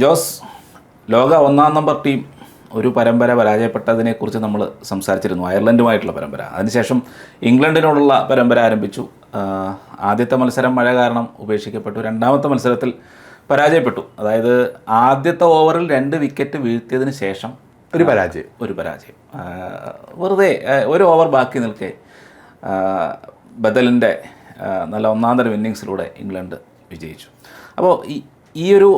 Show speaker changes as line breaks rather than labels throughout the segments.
ജോസ്, ലോക ഒന്നാം number team ഒരു പരമ്പര പരാജയപ്പെട്ടതിനെക്കുറിച്ച് നമ്മൾ സംസാരിച്ചിരുന്നു, അയർലൻഡുമായിട്ടുള്ള പരമ്പര. അതിനുശേഷം ഇംഗ്ലണ്ടിനോടുള്ള പരമ്പര ആരംഭിച്ചു. ആദ്യത്തെ മത്സരം മഴ കാരണം ഉപേക്ഷിക്കപ്പെട്ടു. രണ്ടാമത്തെ മത്സരത്തിൽ പരാജയപ്പെട്ടു. അതായത് ആദ്യത്തെ ഓവറിൽ 2 വിക്കറ്റ് വീഴ്ത്തിയതിന് ശേഷം ഒരു പരാജയം. വെറുതെ ഒരു ഓവർ ബാക്കി നിൽക്കെ ബദലിൻ്റെ നല്ല ഒന്നാന്തരം ഇന്നിങ്സിലൂടെ ഇംഗ്ലണ്ട് വിജയിച്ചു. അപ്പോൾ ഈ ഒരു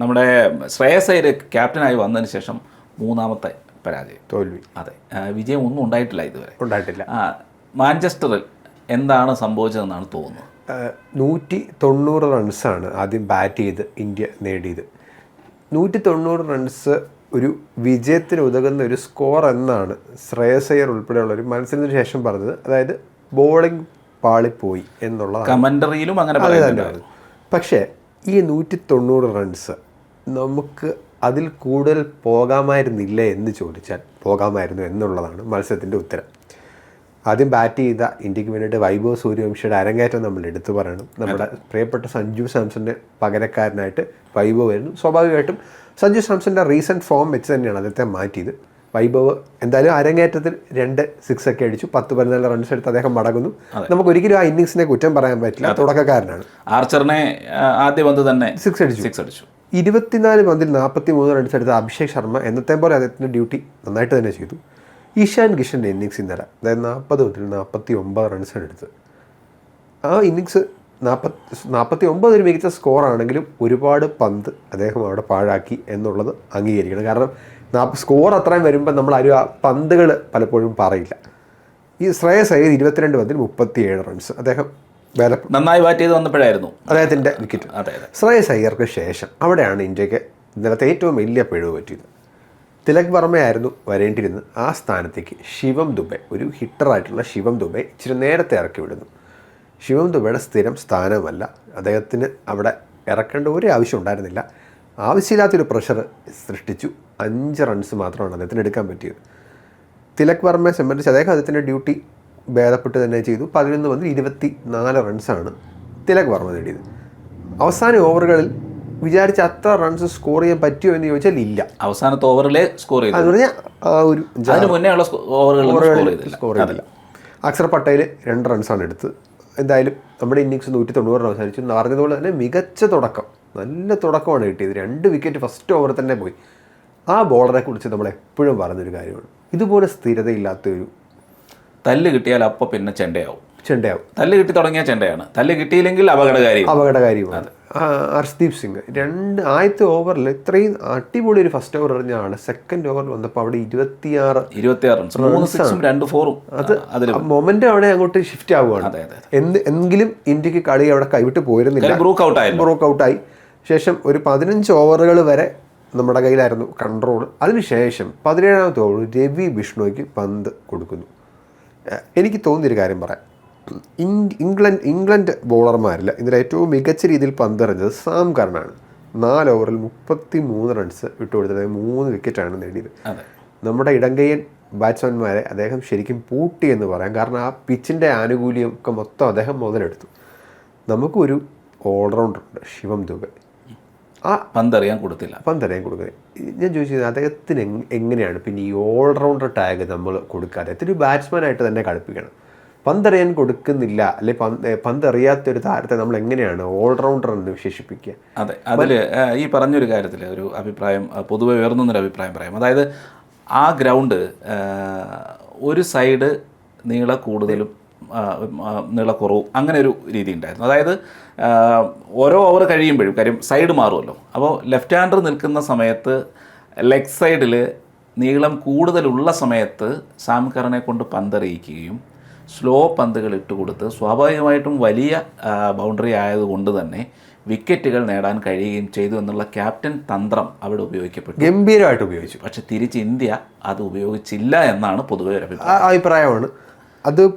നമ്മുടെ ശ്രേയസ് അയ്യർ ക്യാപ്റ്റനായി വന്നതിന് ശേഷം 3ാമത്തെ പരാജയം,
തോൽവി.
അതെ, വിജയം ഒന്നും ഉണ്ടായിട്ടില്ല ഇതുവരെ.
ഉണ്ടായിട്ടില്ല.
മാഞ്ചസ്റ്ററിൽ എന്താണ് സംഭവിച്ചതെന്നാണ് തോന്നുന്നത്?
190 റൺസാണ് ആദ്യം ബാറ്റ് ചെയ്ത് ഇന്ത്യ നേടിയത്. 190 റൺസ് ഒരു വിജയത്തിന് ഉതകുന്ന ഒരു സ്കോർ എന്നാണ് ശ്രേയസ് അയ്യർ ഉൾപ്പെടെയുള്ളവർ മത്സരത്തിന് ശേഷം പറഞ്ഞത്. അതായത് ബോളിംഗ് പാളിപ്പോയി എന്നുള്ളതാണ്.
കമൻ്ററിയിലും അങ്ങനെ
തന്നെയാണ്. പക്ഷേ ഈ 190 റൺസ് നമുക്ക് അതിൽ കൂടുതൽ പോകാമായിരുന്നില്ലേ എന്ന് ചോദിച്ചാൽ പോകാമായിരുന്നു എന്നുള്ളതാണ് മത്സരത്തിൻ്റെ ഉത്തരം. ആദ്യം ബാറ്റ് ചെയ്ത ഇന്ത്യക്ക് വേണ്ടിയിട്ട് വൈഭവ് സൂര്യവംശിയുടെ അരങ്ങേറ്റം നമ്മൾ എടുത്തു പറയണം. നമ്മുടെ പ്രിയപ്പെട്ട സഞ്ജു സാംസന്റെ പകരക്കാരനായിട്ട് വൈഭവ് വരുന്നു. സ്വാഭാവികമായിട്ടും സഞ്ജു സാംസന്റെ റീസെൻറ്റ് ഫോം വെച്ച് തന്നെയാണ് അദ്ദേഹത്തെ മാറ്റിയത്. വൈഭവ് എന്തായാലും അരങ്ങേറ്റത്തിൽ 2 സിക്സ് ഒക്കെ അടിച്ചു, 10-14 റൺസ് എടുത്ത് അദ്ദേഹം മടങ്ങുന്നു. നമുക്ക് ഒരിക്കലും ആ ഇന്നിങ്സിനെ കുറ്റം പറയാൻ പറ്റില്ല, തുടക്കക്കാരനാണ്.
ആർച്ചറിനെ ആദ്യ പന്ത് തന്നെ
സിക്സ് അടിച്ചു. 24 പന്തിൽ 43 റൺസ് എടുത്ത അഭിഷേക് ശർമ്മ എന്നത്തെ പോലെ അദ്ദേഹത്തിൻ്റെ ഡ്യൂട്ടി നന്നായിട്ട് തന്നെ ചെയ്തു. ഇഷാൻ കിഷൻ്റെ ഇന്നിങ്സ് ഇന്നലെ, അതായത് 40 മുതൽ 49 റൺസാണ് എടുത്തത്. ആ ഇന്നിങ്സ് 49 ഒരു മികച്ച സ്കോറാണെങ്കിലും ഒരുപാട് പന്ത് അദ്ദേഹം അവിടെ പാഴാക്കി എന്നുള്ളത് അംഗീകരിക്കണം. കാരണം സ്കോർ അത്രയും വരുമ്പോൾ നമ്മൾ ആരും ആ പന്തുകൾ പലപ്പോഴും പറയില്ല. ഈ ശ്രേയസ് അയ്യർ 22 പന്തിൽ 37 റൺസ് അദ്ദേഹം
നന്നായി ബാറ്റ് ചെയ്ത് വന്നപ്പോഴായിരുന്നു
അദ്ദേഹത്തിൻ്റെ വിക്കറ്റ്. ശ്രേയസ് അയ്യർക്ക് ശേഷം അവിടെയാണ് ഇന്ത്യക്ക് ഇന്നലത്തെ ഏറ്റവും വലിയ പിഴവ് പറ്റിയത്. തിലക് വർമ്മയായിരുന്നു വരേണ്ടിരുന്നത്. ആ സ്ഥാനത്തേക്ക് ശിവം ദുബെ, ഒരു ഹിറ്ററായിട്ടുള്ള ശിവം ദുബെ ഇച്ചിരി നേരത്തെ ഇറക്കി വിടുന്നു. ശിവം ദുബെയുടെ സ്ഥിരം സ്ഥാനമല്ല, അദ്ദേഹത്തിന് അവിടെ ഇറക്കേണ്ട ഒരു ആവശ്യം ഉണ്ടായിരുന്നില്ല. ആവശ്യമില്ലാത്തൊരു പ്രഷർ സൃഷ്ടിച്ചു. 5 റൺസ് മാത്രമാണ് അദ്ദേഹത്തിന് എടുക്കാൻ പറ്റിയത്. തിലക് വർമ്മയെ സംബന്ധിച്ച് അദ്ദേഹത്തിൻ്റെ ഡ്യൂട്ടി ഭേദപ്പെട്ട് തന്നെ ചെയ്തു. 11 പന്തിൽ 24 റൺസാണ് തിലക് വർമ്മ നേടിയത്. അവസാന ഓവറുകളിൽ വിചാരിച്ച അത്ര റൺസ് സ്കോർ ചെയ്യാൻ പറ്റുമോ എന്ന് ചോദിച്ചാൽ ഇല്ല.
അവസാനത്തെ ഓവറിലെ സ്കോർ ചെയ്തു.
എന്ന് പറഞ്ഞാൽ ആ ഒരു സ്കോർ ചെയ്തില്ല. അക്ഷർ പട്ടേൽ 2 റൺസാണ് എടുത്തത്. എന്തായാലും നമ്മുടെ ഇന്നിങ്സ് 190 റൺ അവസാനിച്ചു. പറഞ്ഞതുപോലെ തന്നെ മികച്ച തുടക്കം, നല്ല തുടക്കമാണ് കിട്ടിയത്. 2 വിക്കറ്റ് ഫസ്റ്റ് ഓവർ തന്നെ പോയി. ആ ബോളറെ കുറിച്ച് നമ്മൾ എപ്പോഴും പറഞ്ഞൊരു കാര്യമാണ്, ഇതുപോലെ സ്ഥിരതയില്ലാത്തൊരു
തല്ല് കിട്ടിയാൽ അപ്പോൾ പിന്നെ ചെണ്ടയാവും.
തല്ല്
കിട്ടി തുടങ്ങിയ ചെണ്ടയാണ്. തല്ല് കിട്ടിയില്ലെങ്കിൽ
അപകടകാരിയുമാണ്. ഹർഷ്ദീപ് സിംഗ് ആദ്യത്തെ ഓവറിൽ ഇത്രയും അടിപൊളി ഒരു ഫസ്റ്റ് ഓവർ എറിഞ്ഞ ആള് സെക്കൻഡ് ഓവറിൽ വന്നപ്പോൾ അവിടെ 26 അത് മൊമെന്റ് അവിടെ അങ്ങോട്ട് ഷിഫ്റ്റ് ആവുകയാണ്. എങ്കിലും ഇന്ത്യക്ക് കളി അവിടെ കൈവിട്ട് പോയിരുന്നില്ല. ബ്രൂക്ക് ഔട്ടായി. ശേഷം ഒരു 15 ഓവറുകൾ വരെ നമ്മുടെ കയ്യിലായിരുന്നു കൺട്രോൾ. അതിനുശേഷം 17ാമത്തെ ഓവർ രവി ബിഷ്ണോയ്ക്ക് പന്ത് കൊടുക്കുന്നു. എനിക്ക് തോന്നിയൊരു കാര്യം പറയാം, ഇംഗ്ലണ്ട് ബോളർമാരിൽ ഇതിൽ ഏറ്റവും മികച്ച രീതിയിൽ പന്തെറിഞ്ഞത് സാം കർണാണ്. 4 ഓവറിൽ 33 റൺസ് വിട്ടുകൊടുത്തത്, 3 വിക്കറ്റാണ് നേടിയത്. നമ്മുടെ ഇടങ്കയ്യൻ ബാറ്റ്സ്മാൻമാരെ അദ്ദേഹം ശരിക്കും പൂട്ടി എന്ന് പറയാം. കാരണം ആ പിച്ചിൻ്റെ ആനുകൂല്യം ഒക്കെ മൊത്തം അദ്ദേഹം മുതലെടുത്തു. നമുക്കൊരു ഓൾറൗണ്ടറുണ്ട് ശിവം ദുബെ, ആ
പന്തറിയാൻ കൊടുത്തില്ല.
ഞാൻ ചോദിച്ചത് അദ്ദേഹത്തിന് എങ്ങനെയാണ് പിന്നെ ഈ ഓൾറൗണ്ടർ ടാഗ് നമ്മൾ കൊടുക്കാതെ അദ്ദേഹത്തിന് ഒരു ബാറ്റ്സ്മാനായിട്ട് തന്നെ കളിപ്പിക്കണം. പന്തറിയാൻ കൊടുക്കുന്നില്ല, അല്ലെ പന്തറിയാത്തൊരു താരത്തെ നമ്മൾ എങ്ങനെയാണ് ഓൾറൗണ്ടർ എന്ന് വിശേഷിപ്പിക്കുക?
അതെ, അതിൽ ഈ പറഞ്ഞൊരു കാര്യത്തിൽ ഒരു അഭിപ്രായം പൊതുവെ ഉയർന്നൊരു അഭിപ്രായം പറയാം. അതായത് ആ ഗ്രൗണ്ട് ഒരു സൈഡ് നീള കൂടുതലും നീളക്കുറവും അങ്ങനെ ഒരു രീതി ഉണ്ടായിരുന്നു. അതായത് ഓരോ ഓവർ കഴിയുമ്പോഴും കാര്യം സൈഡ് മാറുമല്ലോ. അപ്പോൾ ലെഫ്റ്റ് ഹാൻഡർ നിൽക്കുന്ന സമയത്ത് ലെഗ് സൈഡിൽ നീളം കൂടുതലുള്ള സമയത്ത് സാം കറനെ കൊണ്ട് പന്തെറിയിക്കുകയും സ്ലോ പന്തുകൾ ഇട്ടുകൊടുത്ത് സ്വാഭാവികമായിട്ടും വലിയ ബൗണ്ടറി ആയതുകൊണ്ട് തന്നെ വിക്കറ്റുകൾ നേടാൻ കഴിയുകയും ചെയ്തു എന്നുള്ള ക്യാപ്റ്റൻ തന്ത്രം അവിടെ ഉപയോഗിക്കപ്പെട്ടു,
ഗംഭീരമായിട്ട് ഉപയോഗിച്ചു.
പക്ഷെ തിരിച്ച് ഇന്ത്യ അത് ഉപയോഗിച്ചില്ല എന്നാണ് പൊതുവെ ഒരു
അഭിപ്രായമാണ്.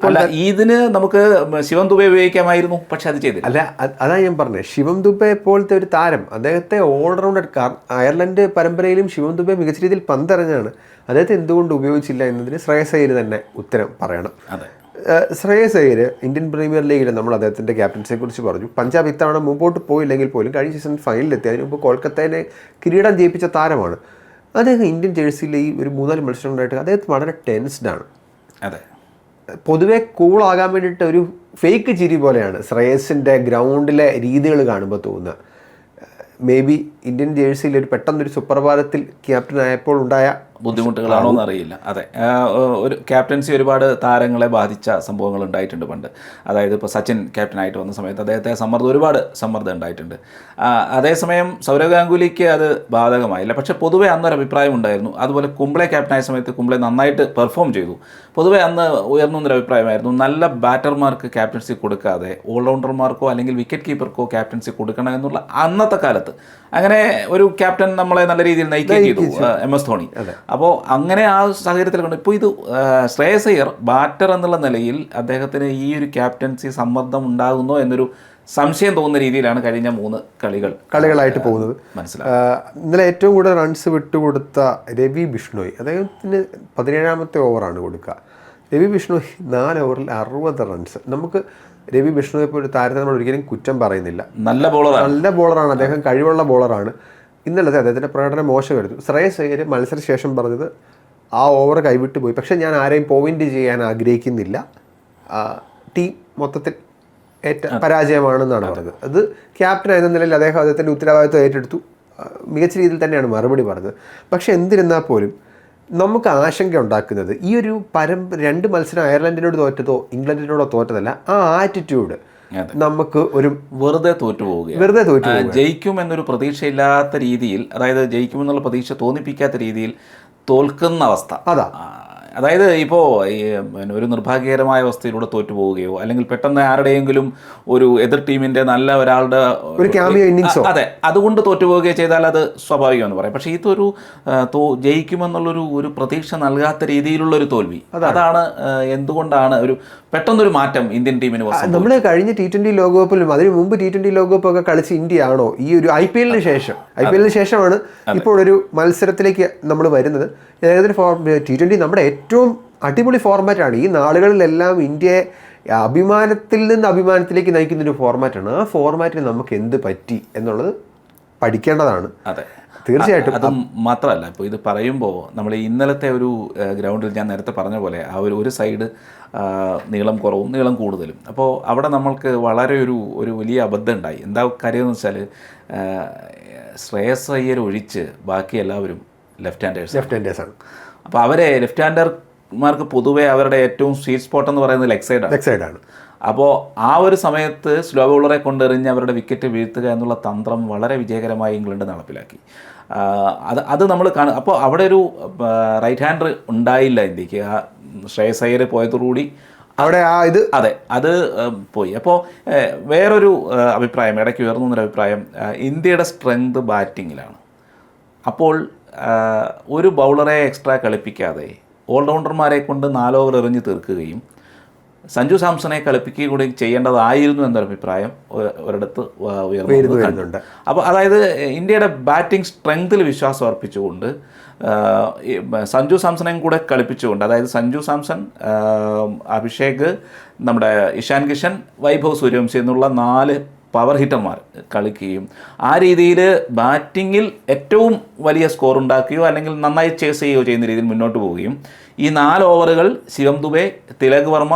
അല്ല, ഇതിന് നമുക്ക് ശിവം ദുബെ ഉപയോഗിക്കാമായിരുന്നു, പക്ഷെ അത് ചെയ്തില്ല.
അല്ല, അതാ ഞാൻ പറഞ്ഞത്, ശിവം ദുബെ പോലത്തെ ഒരു താരം, അദ്ദേഹത്തെ ഓൾറൗണ്ടർ അയർലൻഡ് പരമ്പരയിലും ശിവം ദുബെ മികച്ച രീതിയിൽ പന്തെറിഞ്ഞാണ്. അദ്ദേഹത്തെ എന്തുകൊണ്ട് ഉപയോഗിച്ചില്ല എന്നതിന് ശ്രേയസ് അയ്യർ തന്നെ ഉത്തരം പറയണം. ശ്രേയസ് അയ്യർ ഇന്ത്യൻ പ്രീമിയർ ലീഗിൽ നമ്മൾ അദ്ദേഹത്തിൻ്റെ ക്യാപ്റ്റൻസിയെ കുറിച്ച് പറഞ്ഞു. പഞ്ചാബ് ഇത്തവണ മുമ്പോട്ട് പോയില്ലെങ്കിൽ പോലും കഴിഞ്ഞ സീസൺ ഫൈനലിലെത്തി. അതിന് മുമ്പ് കൊൽക്കത്തയെ കിരീടം ജയിപ്പിച്ച താരമാണ്. അദ്ദേഹം ഇന്ത്യൻ ജേഴ്സിയിൽ ഈ ഒരു 3-4 മത്സരങ്ങളായിട്ട് അദ്ദേഹത്തിന് വളരെ ടെൻസ്ഡാണ്.
അതെ,
പൊതുവെ കൂളാകാൻ വേണ്ടിയിട്ട് ഒരു ഫേക്ക് ചിരി പോലെയാണ് ശ്രേയസിൻ്റെ ഗ്രൗണ്ടിലെ രീതികൾ കാണുമ്പോൾ തോന്നുക. മേ ബി ഇന്ത്യൻ ജേഴ്സിയിൽ ഒരു പെട്ടെന്നൊരു സുപ്രഭാതത്തിൽ ക്യാപ്റ്റൻ ആയപ്പോൾ ഉണ്ടായ
ബുദ്ധിമുട്ടുകളാണോ എന്നറിയില്ല. അതെ, ഒരു ക്യാപ്റ്റൻസി ഒരുപാട് താരങ്ങളെ ബാധിച്ച സംഭവങ്ങൾ ഉണ്ടായിട്ടുണ്ട് പണ്ട്. അതായത് ഇപ്പോൾ സച്ചിൻ ക്യാപ്റ്റനായിട്ട് വന്ന സമയത്ത് അദ്ദേഹത്തെ ഒരുപാട് സമ്മർദ്ദം ഉണ്ടായിട്ടുണ്ട്. അതേസമയം സൗരവ് ഗാംഗുലിക്ക് അത് ബാധകമായില്ല. പക്ഷേ പൊതുവെ അന്നൊരു അഭിപ്രായം ഉണ്ടായിരുന്നു. അതുപോലെ കുംബ്ലെ ക്യാപ്റ്റനായ സമയത്ത് കുംബ്ലെ നന്നായിട്ട് പെർഫോം ചെയ്തു. പൊതുവെ അന്ന് ഉയർന്നൊരു അഭിപ്രായമായിരുന്നു, നല്ല ബാറ്റർമാർക്ക് ക്യാപ്റ്റൻസി കൊടുക്കാതെ ഓൾറൗണ്ടർമാർക്കോ അല്ലെങ്കിൽ വിക്കറ്റ് കീപ്പർക്കോ ക്യാപ്റ്റൻസി കൊടുക്കണം എന്നുള്ള അന്നത്തെ കാലത്ത്. അങ്ങനെ ഒരു ക്യാപ്റ്റൻ നമ്മളെ നല്ല രീതിയിൽ നയിക്കുകയും ചെയ്തു, MS ധോണി. അപ്പോൾ അങ്ങനെ ആ സാഹചര്യത്തിൽ കൊണ്ട് ഇപ്പോൾ ഇത് ശ്രേയസ് അയ്യർ ബാറ്റർ എന്നുള്ള നിലയിൽ അദ്ദേഹത്തിന് ഈ ഒരു ക്യാപ്റ്റൻസി സമ്മർദ്ദം ഉണ്ടാകുന്നോ എന്നൊരു സംശയം തോന്നുന്ന രീതിയിലാണ് കഴിഞ്ഞ 3 കളികളായിട്ട് പോകുന്നത്. മനസ്സിലായി.
ഇന്നലെ ഏറ്റവും കൂടുതൽ റൺസ് വിട്ടുകൊടുത്ത രവി ബിഷ്ണോയ്, അദ്ദേഹത്തിന് 17ാമത്തെ ഓവറാണ് കൊടുക്കുക. രവി ബിഷ്ണോയ് 4 ഓവറിൽ 60 റൺസ്. നമുക്ക് രവി ബിഷ്ണോയെ ഇപ്പോൾ ഒരു താരത്തെ നമ്മൾ ഒരിക്കലും കുറ്റം പറയുന്നില്ല. നല്ല ബോളറാണ് അദ്ദേഹം, കഴിവുള്ള ബോളറാണ്. ഇന്നലത്തെ അദ്ദേഹത്തിൻ്റെ പ്രകടനം മോശമായിരുന്നു. ശ്രേയസ് അയ്യർ മത്സരശേഷം പറഞ്ഞത് ആ ഓവർ കൈവിട്ട് പോയി, പക്ഷേ ഞാൻ ആരെയും പോയിന്റ് ചെയ്യാൻ ആഗ്രഹിക്കുന്നില്ല, ടീം മൊത്തത്തിൽ പരാജയമാണെന്നാണ് പറഞ്ഞത്. അത് ക്യാപ്റ്റൻ എന്ന നിലയിൽ അദ്ദേഹത്തിൻ്റെ ഉത്തരവാദിത്വം ഏറ്റെടുത്തു, മികച്ച രീതിയിൽ തന്നെയാണ് മറുപടി പറഞ്ഞത്. പക്ഷേ എന്തിരുന്നാൽ പോലും നമുക്ക് ആശങ്ക ഉണ്ടാക്കുന്നത് ഈ ഒരു 2 മത്സരം അയർലൻഡിനോട് തോറ്റതോ ഇംഗ്ലണ്ടിനോടോ തോറ്റതല്ല, ആ ആറ്റിറ്റ്യൂഡ് നമുക്ക് ഒരു
വെറുതെ തോറ്റുപോവുക. ജയിക്കും എന്നൊരു പ്രതീക്ഷയില്ലാത്ത രീതിയിൽ, അതായത് ജയിക്കുമെന്നുള്ള പ്രതീക്ഷ തോന്നിപ്പിക്കാത്ത രീതിയിൽ തോൽക്കുന്ന അവസ്ഥ. അതായത് ഇപ്പോൾ ഈ ഒരു നിർഭാഗ്യകരമായ അവസ്ഥയിലൂടെ തോറ്റു പോവുകയോ അല്ലെങ്കിൽ പെട്ടെന്ന് ആരുടെയെങ്കിലും ഒരു എതിർ ടീമിൻ്റെ നല്ല ഒരാളുടെ അതെ അതുകൊണ്ട് തോറ്റുപോവുകയോ ചെയ്താൽ അത് സ്വാഭാവികമെന്ന് പറയാം. പക്ഷേ ഇതൊരു ജയിക്കുമെന്നുള്ളൊരു പ്രതീക്ഷ നൽകാത്ത രീതിയിലുള്ളൊരു തോൽവി. അതാണ് എന്തുകൊണ്ടാണ് ഒരു പെട്ടെന്നൊരു മാറ്റം ഇന്ത്യൻ ടീമിന് വന്നത്.
നമ്മൾ കഴിഞ്ഞ T20 ലോകകപ്പിലും അതിന് മുമ്പ് T20 ലോകകപ്പൊക്കെ കളിച്ച് ഇന്ത്യ ആണോ ഈ ഒരു IPL ശേഷമാണ് ഇപ്പോൾ ഒരു മത്സരത്തിലേക്ക് നമ്മൾ വരുന്നത്. ഏകദേശം T20 നമ്മുടെ ഏറ്റവും അടിപൊളി ഫോർമാറ്റാണ്. ഈ നാളുകളിലെല്ലാം ഇന്ത്യയെ അഭിമാനത്തിൽ നിന്ന് അഭിമാനത്തിലേക്ക് നയിക്കുന്നൊരു ഫോർമാറ്റാണ്. ആ ഫോർമാറ്റിന് നമുക്ക് എന്ത് പറ്റി എന്നുള്ളത് പഠിക്കേണ്ടതാണ്.
അതെ,
തീർച്ചയായിട്ടും.
അത് മാത്രമല്ല, ഇപ്പോൾ ഇത് പറയുമ്പോൾ നമ്മൾ ഇന്നലത്തെ ഒരു ഗ്രൗണ്ടിൽ ഞാൻ നേരത്തെ പറഞ്ഞ പോലെ ആ ഒരു സൈഡ് നീളം കുറവും നീളം കൂടുതലും. അപ്പോൾ അവിടെ നമ്മൾക്ക് വളരെ ഒരു വലിയ അബദ്ധം ഉണ്ടായി. എന്താ കാര്യം എന്ന് വെച്ചാൽ ശ്രേയസ് അയ്യർ ഒഴിച്ച് ബാക്കി എല്ലാവരും ലെഫ്റ്റ് ഹാൻഡേഴ്സാണ്. അപ്പോൾ അവരെ ലെഫ്റ്റ് ഹാൻഡർമാർക്ക് പൊതുവേ അവരുടെ ഏറ്റവും സ്വീറ്റ് സ്പോട്ട് എന്ന് പറയുന്നത് ലെഗ് സൈഡാണ്. അപ്പോൾ ആ ഒരു സമയത്ത് സ്ലോ ബൗളറെ കൊണ്ടെറിഞ്ഞ് അവരുടെ വിക്കറ്റ് വീഴ്ത്തുക എന്നുള്ള തന്ത്രം വളരെ വിജയകരമായി ഇംഗ്ലണ്ട് നടപ്പിലാക്കി. അത് നമ്മൾ കാണും. അപ്പോൾ അവിടെ ഒരു റൈറ്റ് ഹാൻഡർ ഉണ്ടായില്ല ഇന്ത്യക്ക്. ആ ശ്രേയസ് അയ്യർ പോയതോടുകൂടി
അവിടെ
അത് പോയി. അപ്പോൾ വേറൊരു അഭിപ്രായം ഇടയ്ക്ക് ഉയർന്നൊരു അഭിപ്രായം, ഇന്ത്യയുടെ സ്ട്രെങ്ത് ബാറ്റിങ്ങിലാണ്. അപ്പോൾ ഒരു ബൗളറെ എക്സ്ട്രാ കളിപ്പിക്കാതെ ഓൾറൗണ്ടർമാരെ കൊണ്ട് 4 ഓവർ എറിഞ്ഞ് തീർക്കുകയും സഞ്ജു സാംസണെ കളിപ്പിക്കുക കൂടി ചെയ്യേണ്ടതായിരുന്നു എന്നൊരു അഭിപ്രായം ഒരിടത്ത് ഉയർന്നുണ്ട്. അപ്പോൾ അതായത് ഇന്ത്യയുടെ ബാറ്റിംഗ് സ്ട്രെങ്തിൽ വിശ്വാസം അർപ്പിച്ചുകൊണ്ട് സഞ്ജു സാംസണെയും കൂടെ കളിപ്പിച്ചുകൊണ്ട്, അതായത് സഞ്ജു സാംസൺ, അഭിഷേക്, നമ്മുടെ ഇഷാൻ കിഷൻ, വൈഭവ് സൂര്യവംശി എന്നുള്ള 4 പവർ ഹിറ്റർമാർ കളിക്കുകയും ആ രീതിയിൽ ബാറ്റിങ്ങിൽ ഏറ്റവും വലിയ സ്കോർ ഉണ്ടാക്കുകയോ അല്ലെങ്കിൽ നന്നായി ചേസ് ചെയ്യുകയോ ചെയ്യുന്ന രീതിയിൽ മുന്നോട്ട് പോവുകയും ഈ 4 ഓവറുകൾ ശിവം ദുബെ, തിലക് വർമ്മ,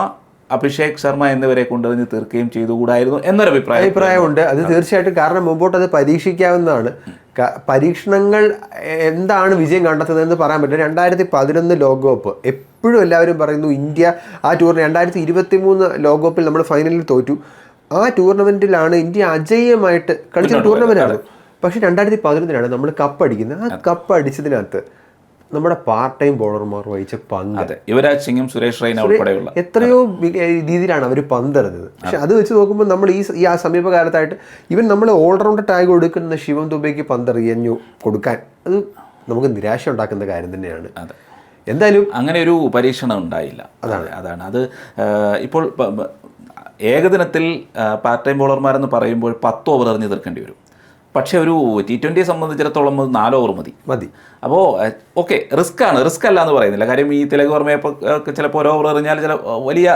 അഭിഷേക് ശർമ്മ എന്നിവരെ കൊണ്ടെറിഞ്ഞ് തീർക്കുകയും ചെയ്തുകൂടായിരുന്നു എന്നൊരു
അഭിപ്രായമുണ്ട്. അത് തീർച്ചയായിട്ടും, കാരണം മുമ്പോട്ട് അത് പരീക്ഷിക്കാവുന്നതാണ്. പരീക്ഷണങ്ങൾ എന്താണ് വിജയം കണ്ടെത്തുന്നതെന്ന് പറയാൻ പറ്റില്ല. 2011 ലോകകപ്പ് എപ്പോഴും എല്ലാവരും പറയുന്നു ഇന്ത്യ ആ ടൂറിന് 2023 ലോകകപ്പിൽ നമ്മൾ ഫൈനലിൽ തോറ്റു. ആ ടൂർണമെൻറ്റിലാണ് ഇന്ത്യ അജയ്യമായിട്ട് കളിച്ച ടൂർണമെൻറ്റാണ്. പക്ഷേ 2011 നമ്മൾ കപ്പ് അടിക്കുന്നത്. ആ കപ്പ് അടിച്ചതിനകത്ത് നമ്മുടെ പാർട്ട് ടൈം ബോളർമാർ വഹിച്ച പങ്ക്,
യുവരാജ് സിംഗും സുരേഷ് റൈന ഉൾപ്പെടെയുള്ള
എത്രയോ രീതിയിലാണ് അവർ പന്തെറിഞ്ഞത്. പക്ഷെ അത് വെച്ച് നോക്കുമ്പോൾ നമ്മൾ ഈ സമീപകാലത്തായിട്ട് ഇവൻ നമ്മൾ ഓൾറൗണ്ടർ ടാഗ് കൊടുക്കുന്ന ശിവം ദുബെക്ക് പന്തെറിയഞ്ഞു കൊടുക്കാൻ അത് നമുക്ക് നിരാശ ഉണ്ടാക്കുന്ന കാര്യം തന്നെയാണ്. എന്തായാലും
അങ്ങനെ ഒരു പരീക്ഷണം ഉണ്ടായില്ല. അതാണ് അത്. ഇപ്പോൾ ഏകദിനത്തിൽ പാർട്ട് ടൈം ബോളർമാരെന്ന് പറയുമ്പോൾ 10 ഓവർ എറിഞ്ഞ് തീർക്കേണ്ടി വരും. പക്ഷേ ഒരു T20 സംബന്ധിച്ചിടത്തോളം 4 ഓവർ മതി. അപ്പോൾ ഓക്കെ, റിസ്ക് അല്ല എന്ന് പറയുന്നില്ല. കാര്യം ഈ തിലക് വർമ്മയെ ചിലപ്പോൾ ഒരു ഓവർ എറിഞ്ഞാൽ ചില വലിയ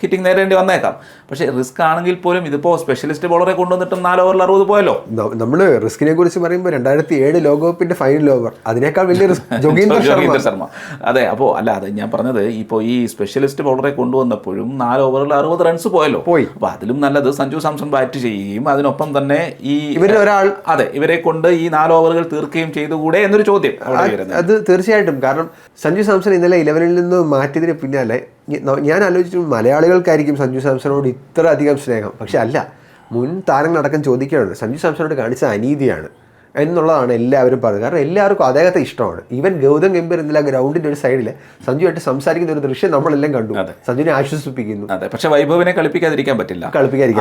ഹിറ്റിംഗ് നേരിടേണ്ടി വന്നേക്കാം. പക്ഷേ റിസ്ക് ആണെങ്കിൽ പോലും ഇതിപ്പോൾ സ്പെഷ്യലിസ്റ്റ് ബോളറെ കൊണ്ടുവന്നിട്ടും 4 ഓവറിൽ 60 പോയല്ലോ.
നമ്മൾ റിസ്കിനെ കുറിച്ച് പറയുമ്പോൾ 2007 ലോകകപ്പിന്റെ ഫൈനൽ ഓവർ, അതിനേക്കാൾ വലിയ റിസ്ക് ജോഗീന്ദർ
ശർമ്മ. അതെ, അപ്പോൾ അല്ല, അത് ഞാൻ പറഞ്ഞത് ഇപ്പോൾ ഈ സ്പെഷ്യലിസ്റ്റ് ബോളറെ കൊണ്ടുവന്നപ്പോഴും 4 ഓവറിൽ 60 റൺസ് പോയല്ലോ. അപ്പോൾ അതിലും നല്ലത് സഞ്ജു സാംസൺ ബാറ്റ് ചെയ്യുകയും അതിനൊപ്പം തന്നെ ഈ ഇവരെ കൊണ്ട് ഈ 4 ഓവറുകൾ തീർക്കുകയും ചെയ്തുകൂടെ എന്നൊരു ചോദ്യം.
അത് തീർച്ചയായിട്ടും. കാരണം സഞ്ജു സാംസൺ ഇന്നലെ 11-ൽ നിന്ന് മാറ്റിയതിന് പിന്നാലെ ഞാൻ ആലോചിച്ചു മലയാളികൾക്കായിരിക്കും സഞ്ജു സാംസണോട് ഇത്ര അധികം സ്നേഹം. പക്ഷെ അല്ല, മുൻ താരങ്ങളടക്കം ചോദിക്കുകയാണ് സഞ്ജു സാംസണോട് കാണിച്ച അനീതിയാണ് എന്നുള്ളതാണ് എല്ലാവരും പറയുന്നത്. കാരണം എല്ലാവർക്കും അദ്ദേഹത്തെ ഇഷ്ടമാണ്. ഈവൻ ഗൗതം ഗംഭീർ ഇന്നലെ ഗ്രൗണ്ടിന്റെ ഒരു സൈഡിൽ സഞ്ജുവായിട്ട് സംസാരിക്കുന്ന ഒരു ദൃശ്യം നമ്മളെല്ലാം കണ്ടു. സഞ്ജുവിനെ ആശ്വസിപ്പിക്കുന്നു.
പക്ഷെ വൈഭവിനെ കളിപ്പിക്കാതിരിക്കാൻ പറ്റില്ല.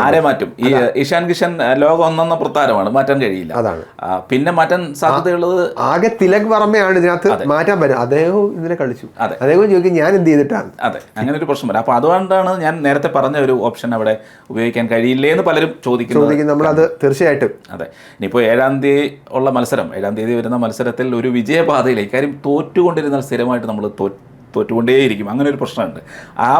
ആരെ മാറ്റും? ഈ ഇഷാൻ കിഷൻ ലോകം ഒന്നെന്ന പ്രത്താരമാണ്, മാറ്റാൻ കഴിയില്ല.
അതാണ്
പിന്നെ മാറ്റാൻ സാധ്യതയുള്ളത്.
ആകെ തിലക് വർമ്മയാണ് ഇതിനകത്ത് മാറ്റാൻ പറ്റും. അദ്ദേഹവും ഇന്നലെ കളിച്ചു. അദ്ദേഹം ചോദിക്കും ഞാൻ എന്ത് ചെയ്തിട്ടാണ്.
അതെ, അങ്ങനെ ഒരു പ്രശ്നം വരാം. അപ്പൊ അതുകൊണ്ടാണ് ഞാൻ നേരത്തെ പറഞ്ഞ ഒരു ഓപ്ഷൻ അവിടെ ഉപയോഗിക്കാൻ കഴിയില്ലേ എന്ന് പലരും ചോദിക്കുന്നത്.
നമ്മളത് തീർച്ചയായിട്ടും.
അതെ, ഇനിയിപ്പോൾ 7-ാം തീയതി ഉള്ള മത്സരം, 7-ാം തീയതി വരുന്ന മത്സരത്തിൽ ഒരു വിജയപാതയിലേക്ക്, കാര്യം തോറ്റുകൊണ്ടിരുന്നാൽ സ്ഥിരമായിട്ട് നമ്മൾ തോറ്റുകൊണ്ടേയിരിക്കും. അങ്ങനെ ഒരു പ്രശ്നമുണ്ട്.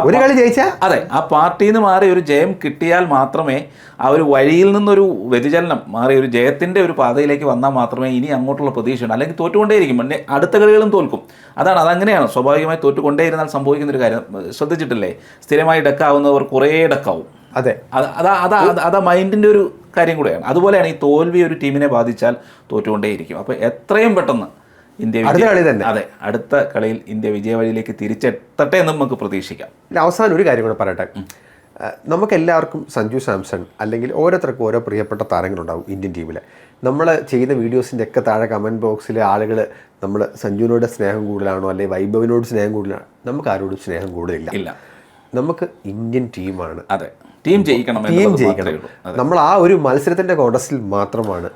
ഒരു കളി ജയിച്ചാൽ
അതെ, ആ പാർട്ടിയിൽ നിന്ന് മാറി ഒരു ജയം കിട്ടിയാൽ മാത്രമേ, ആ ഒരു വഴിയിൽ നിന്നൊരു വ്യതിചലനം മാറി ഒരു ജയത്തിൻ്റെ ഒരു പാതയിലേക്ക് വന്നാൽ മാത്രമേ ഇനി അങ്ങോട്ടുള്ള പ്രതീക്ഷയുണ്ട്. അല്ലെങ്കിൽ തോറ്റുകൊണ്ടേയിരിക്കും, പിന്നെ അടുത്ത കളികളും തോൽക്കും. അതങ്ങനെയാണ് സ്വാഭാവികമായി. തോറ്റുകൊണ്ടേയിരുന്നാൽ സംഭവിക്കുന്നൊരു കാര്യം ശ്രദ്ധിച്ചിട്ടില്ലേ? സ്ഥിരമായി ഡക്കാവുന്നവർ കുറേ ഡക്കാവും.
അതെ,
അതാ മൈൻഡിൻ്റെ ഒരു കാര്യം കൂടെയാണ്. അതുപോലെയാണ് ഈ തോൽവി ഒരു ടീമിനെ ബാധിച്ചാൽ തോറ്റുകൊണ്ടേയിരിക്കും. അപ്പോൾ എത്രയും പെട്ടെന്ന് ഇന്ത്യ അടുത്ത കളിയിൽ ഇന്ത്യ വിജയവഴിയിലേക്ക് തിരിച്ചെത്തട്ടെ എന്ന് നമുക്ക് പ്രതീക്ഷിക്കാം.
അവസാനം ഒരു കാര്യം കൂടെ പറയട്ടെ. നമുക്കെല്ലാവർക്കും സഞ്ജു സാംസൺ അല്ലെങ്കിൽ ഓരോരുത്തർക്കും ഓരോ പ്രിയപ്പെട്ട താരങ്ങളുണ്ടാവും ഇന്ത്യൻ ടീമിൽ. നമ്മൾ ചെയ്യുന്ന വീഡിയോസിൻ്റെ ഒക്കെ താഴെ കമൻറ്റ് ബോക്സിൽ ആളുകൾ നമ്മൾ സഞ്ജുവിനോട് സ്നേഹം കൂടുതലാണോ അല്ലെങ്കിൽ വൈഭവിനോട് സ്നേഹം കൂടുതലാണ്. നമുക്ക് ആരോടും സ്നേഹം കൂടുതലില്ല. നമുക്ക് ഇന്ത്യൻ ടീമാണ്.
അതെ, ടീം ജയിക്കണം.
നമ്മൾ ആ ഒരു മത്സരത്തിന്റെ കോണ്ടസ്റ്റിൽ മാത്രമാണ്.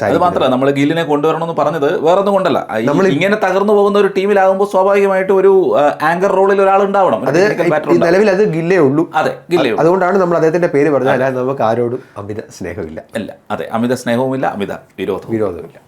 അത് മാത്രമല്ല, നമ്മൾ ഗില്ലിനെ കൊണ്ടുവരണമെന്ന് പറഞ്ഞത് വേറൊന്നും കൊണ്ടല്ല. നമ്മൾ ഇങ്ങനെ തകർന്നു പോകുന്ന ഒരു ടീമിലാകുമ്പോൾ സ്വാഭാവികമായിട്ട് ഒരു ആങ്കർ റോളിൽ ഒരാൾ ഉണ്ടാവണം.
നിലവിൽ അത് ഗില്ലേ ഉള്ളൂ.
അതെ, ഗില്ലേ.
അതുകൊണ്ടാണ് നമ്മൾ അദ്ദേഹത്തിന്റെ പേര് പറഞ്ഞത്. അല്ലാതെ നമുക്ക് ആരോടും അമിത സ്നേഹമില്ല.
അതെ, അമിത സ്നേഹവുമില്ല, അമിത വിരോധവുമില്ല.